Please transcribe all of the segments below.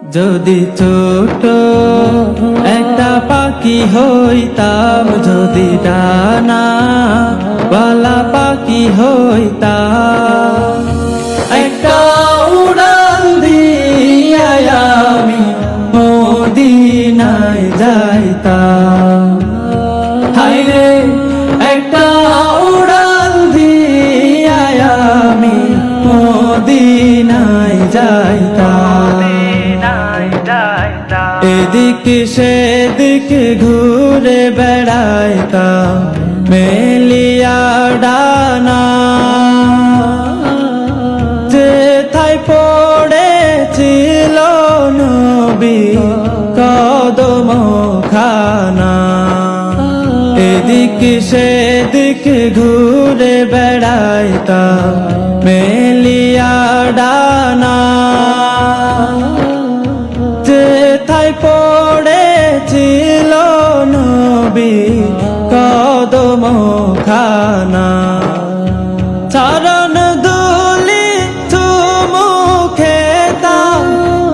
যদি ছোট একটা পাখি হইতাম, যদি ডানা বালা পাখি হইতাম, একটা উড়াল দিয়া আমি মদিনায় যাইতাম। হায়রে একটা উড়াল দিয়া আমি মদিনায় যাইতাম। এদিক সেদিক ঘুরে বেড়াইতাম মেলিয়া ডানা, যেথায় পড়েছিল নবী কদম খানা। এদিক সেদিক ঘুরে বেড়াইতাম মেলিয়া ডানা, যেথায় পড়েছিল নবী কদম খানা। চরণ দুলি চুমু খেতাম,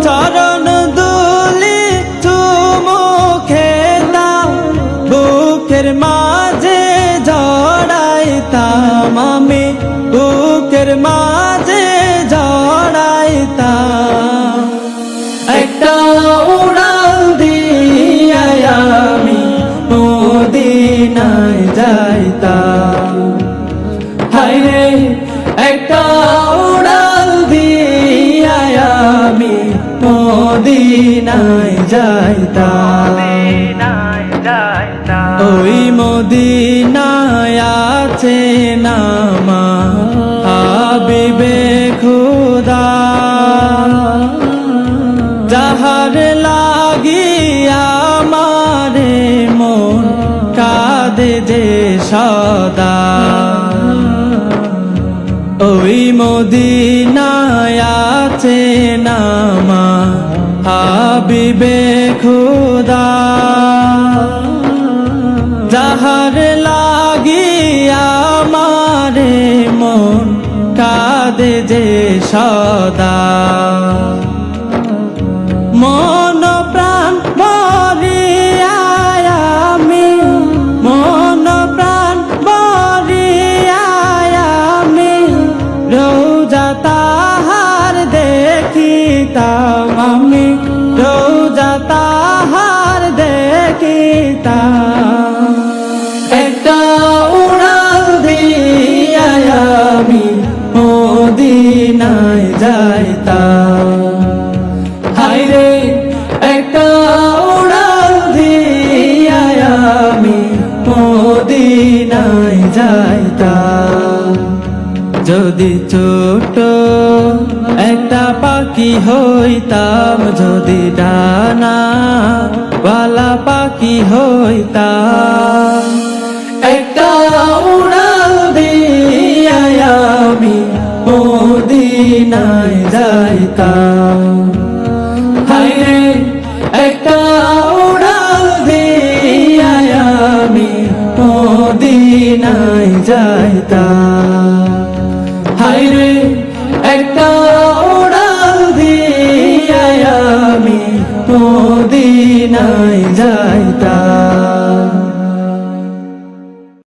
চরণ দুলি চুমু খেতাম, বুকের মাঝে জড়াইতাম আমি, বুকের মাঝে জড়াইতাম। একটা উড়াল দিয়া আমি মদিনায় যাইতাম। হায়রে একটা উড়াল দিয়া আমি মদিনায় যাইতাম। ওই মদিনায় আছে নামা হাবিবে খুদা, যাহার লাগিয়া আমারে মন কাঁদে যে সদা। ওই মদিনায় আছে নামা হাবিবে খুদা, যাহার লাগিয়া আমারে মন কাঁদে যে সদা। মন প্রাণ বলিয়া আমি, মন প্রাণ বলিয়া আমি রোজা তাহার দেখিতাম আমি, রোজা তাহার দেখিতাম। একটা উড়াল দিয়া আমি মদিনায় যাইতাম। হায়রে একটা উড়াল দিয়া আমি মদিনায় যাইতাম। যদি ছোট একটা পাখি হইতাম, যদি ডানা বালা পাখি হইতাম, একটা উড়াল দিয়া আমি মদিনায় যাইতাম। হায়রে একটা উড়াল দিয়া আমি মদিনায় যাইতাম।